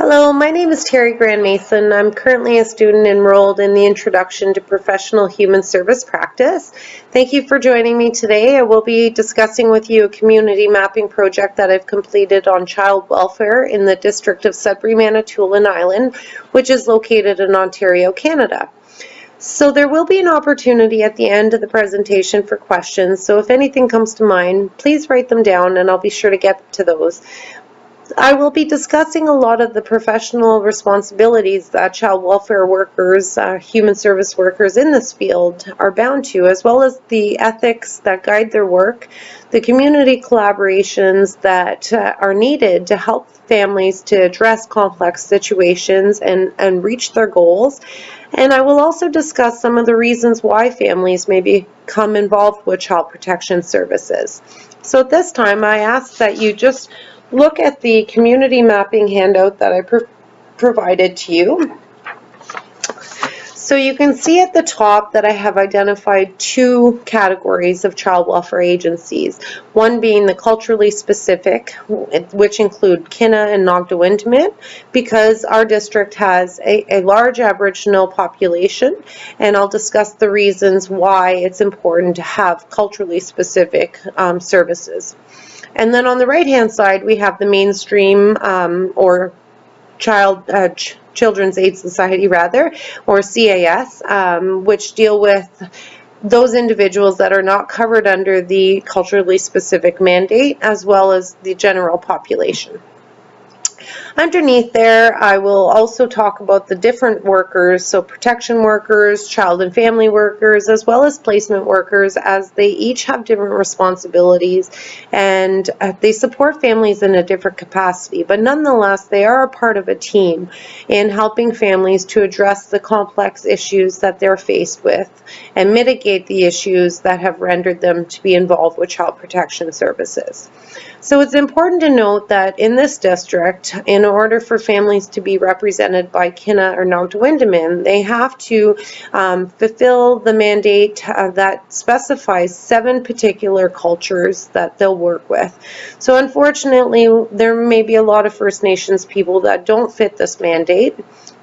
Hello, my name is Terry Grand Mason. I'm currently a student enrolled in the Introduction to Professional Human Service Practice. Thank you for joining me today. I will be discussing with you a community mapping project that I've completed on child welfare in the district of Sudbury, Manitoulin Island, which is located in Ontario, Canada. So there will be an opportunity at the end of the presentation for questions. So if anything comes to mind, please write them down and I'll be sure to get to those. I will be discussing a lot of the professional responsibilities that child welfare workers, human service workers in this field are bound to, as well as the ethics that guide their work, the community collaborations that are needed to help families to address complex situations and reach their goals. And I will also discuss some of the reasons why families may become involved with child protection services. So at this time, I ask that you just look at the community mapping handout that I provided to you. So you can see at the top that I have identified two categories of child welfare agencies, one being the culturally specific, which include Kina and Nagda-Windimit, because our district has a large Aboriginal population, and I'll discuss the reasons why it's important to have culturally specific services. And then on the right-hand side, we have the mainstream or Children's Aid Society, or CAS, which deal with those individuals that are not covered under the culturally specific mandate, as well as the general population. Underneath there, I will also talk about the different workers, so protection workers, child and family workers, as well as placement workers, as they each have different responsibilities and they support families in a different capacity, but nonetheless, they are a part of a team in helping families to address the complex issues that they're faced with and mitigate the issues that have rendered them to be involved with child protection services. So it's important to note that in this district, in order for families to be represented by Kina or Nagda-Windimit, they have to fulfill the mandate that specifies 7 particular cultures that they'll work with. So unfortunately, there may be a lot of First Nations people that don't fit this mandate.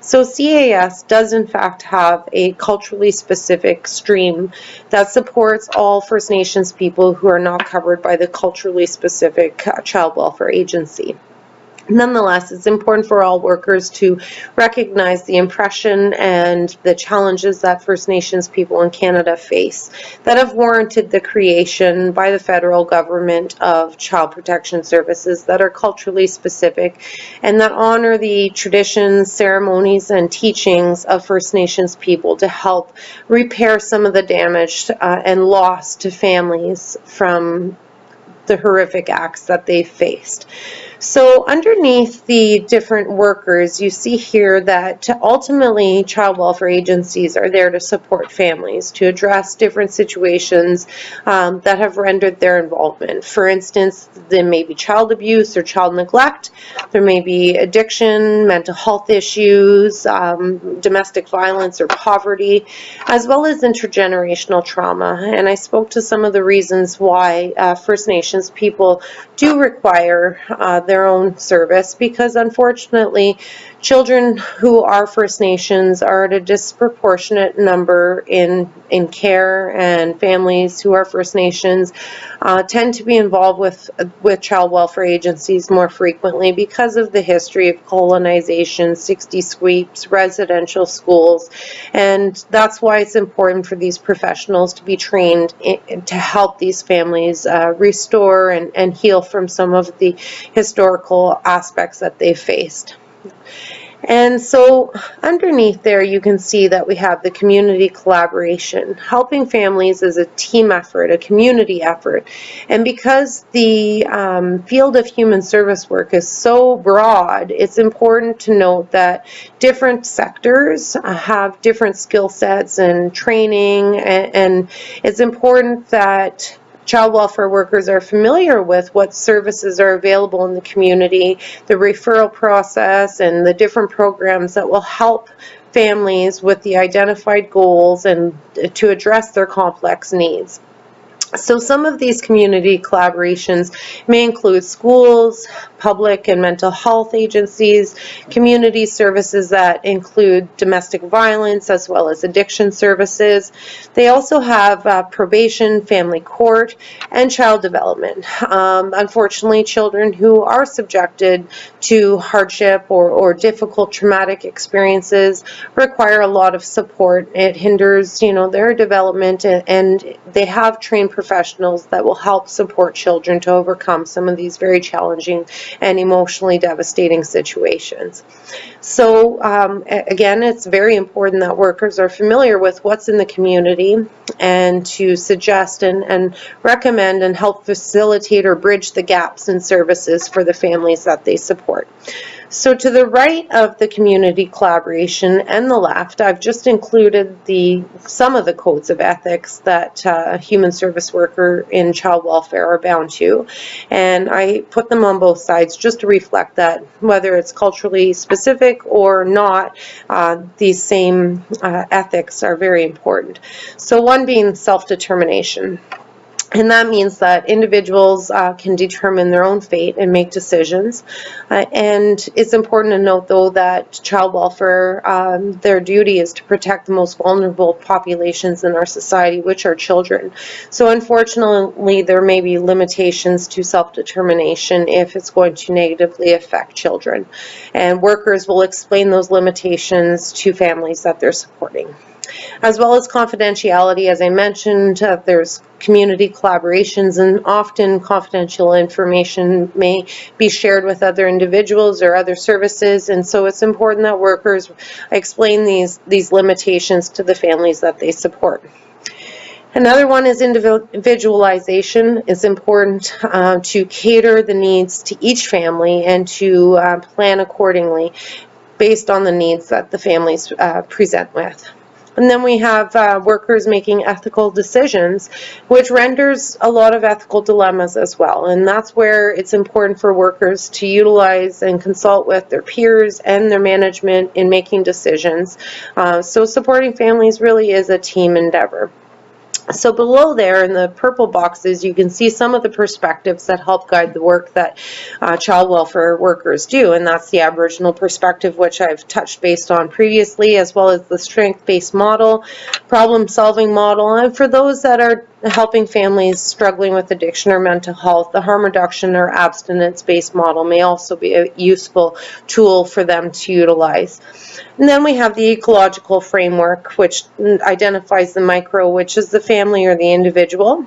So CAS does in fact have a culturally specific stream that supports all First Nations people who are not covered by the culturally specific child welfare agency. Nonetheless, it's important for all workers to recognize the impression and the challenges that First Nations people in Canada face that have warranted the creation by the federal government of child protection services that are culturally specific and that honor the traditions, ceremonies, and teachings of First Nations people to help repair some of the damage and loss to families from the horrific acts that they faced. So underneath the different workers, you see here that ultimately child welfare agencies are there to support families, to address different situations that have rendered their involvement. For instance, there may be child abuse or child neglect, there may be addiction, mental health issues, domestic violence or poverty, as well as intergenerational trauma. And I spoke to some of the reasons why First Nations people do require their own service, because unfortunately children who are First Nations are at a disproportionate number in care, and families who are First Nations tend to be involved with child welfare agencies more frequently because of the history of colonization, 60 sweeps, residential schools, and that's why it's important for these professionals to be trained to help these families restore and heal from some of the historical aspects that they faced. And so underneath there you can see that we have the community collaboration. Helping families is a team effort, a community effort. And because the field of human service work is so broad, it's important to note that different sectors have different skill sets and training, and it's important that child welfare workers are familiar with what services are available in the community, the referral process, and the different programs that will help families with the identified goals and to address their complex needs. So some of these community collaborations may include schools, public and mental health agencies, community services that include domestic violence as well as addiction services. They also have probation, family court, and child development. Unfortunately, children who are subjected to hardship or difficult traumatic experiences require a lot of support. It hinders, their development, and they have trained professionals that will help support children to overcome some of these very challenging and emotionally devastating situations. So again, it's very important that workers are familiar with what's in the community and to suggest and recommend and help facilitate or bridge the gaps in services for the families that they support. So to the right of the community collaboration and the left, I've just included some of the codes of ethics that human service worker in child welfare are bound to. And I put them on both sides just to reflect that whether it's culturally specific or not, these same ethics are very important. So one being self-determination. And that means that individuals can determine their own fate and make decisions. And it's important to note, though, that child welfare, their duty is to protect the most vulnerable populations in our society, which are children. So unfortunately, there may be limitations to self-determination if it's going to negatively affect children. And workers will explain those limitations to families that they're supporting. As well as confidentiality, as I mentioned, there's community collaborations, and often confidential information may be shared with other individuals or other services, and so it's important that workers explain these limitations to the families that they support. Another one is individualization. It's important to cater the needs to each family and to plan accordingly based on the needs that the families present with. And then we have workers making ethical decisions, which renders a lot of ethical dilemmas as well. And that's where it's important for workers to utilize and consult with their peers and their management in making decisions. So supporting families really is a team endeavor. So below there in the purple boxes, you can see some of the perspectives that help guide the work that child welfare workers do, and that's the Aboriginal perspective, which I've touched based on previously, as well as the strength-based model, problem-solving model, and for those that are helping families struggling with addiction or mental health, the harm reduction or abstinence-based model may also be a useful tool for them to utilize. And then we have the ecological framework, which identifies the micro, which is the family or the individual.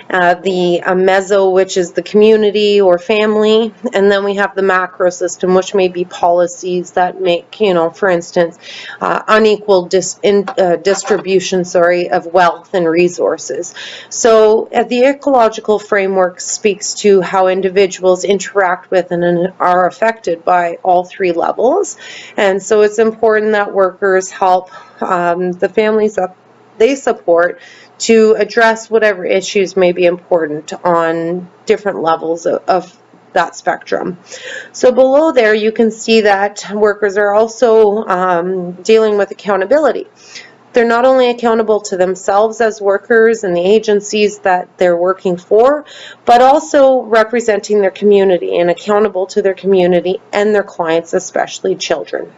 The meso, which is the community or family, and then we have the macro system, which may be policies that make, for instance, unequal distribution, of wealth and resources. So the ecological framework speaks to how individuals interact with and are affected by all three levels, and so it's important that workers help the families that they support to address whatever issues may be important on different levels of that spectrum. So below there you can see that workers are also dealing with accountability. They're not only accountable to themselves as workers and the agencies that they're working for, but also representing their community and accountable to their community and their clients, especially children.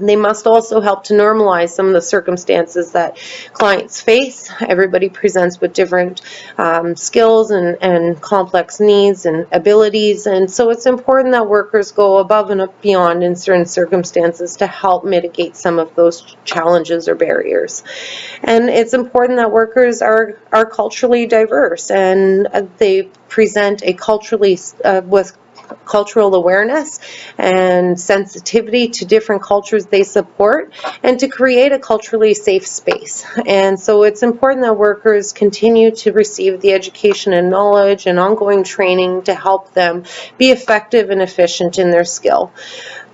They must also help to normalize some of the circumstances that clients face. Everybody presents with different skills and complex needs and abilities, and so it's important that workers go above and beyond in certain circumstances to help mitigate some of those challenges or barriers. And it's important that workers are culturally diverse, and they present a with cultural awareness and sensitivity to different cultures they support, and to create a culturally safe space. And so it's important that workers continue to receive the education and knowledge and ongoing training to help them be effective and efficient in their skill.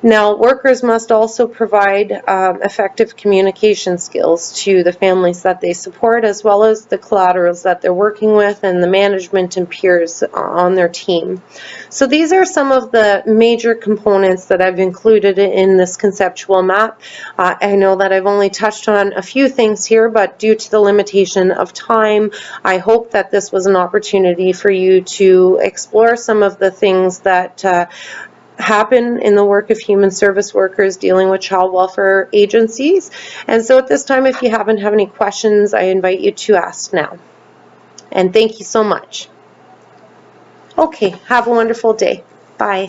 Now, workers must also provide effective communication skills to the families that they support, as well as the collaterals that they're working with and the management and peers on their team. So these are some of the major components that I've included in this conceptual map. I know that I've only touched on a few things here, but due to the limitation of time, I hope that this was an opportunity for you to explore some of the things that happen in the work of human service workers dealing with child welfare agencies. And so at this time, if you haven't have any questions, I invite you to ask now. And thank you so much. Okay, have a wonderful day. Bye.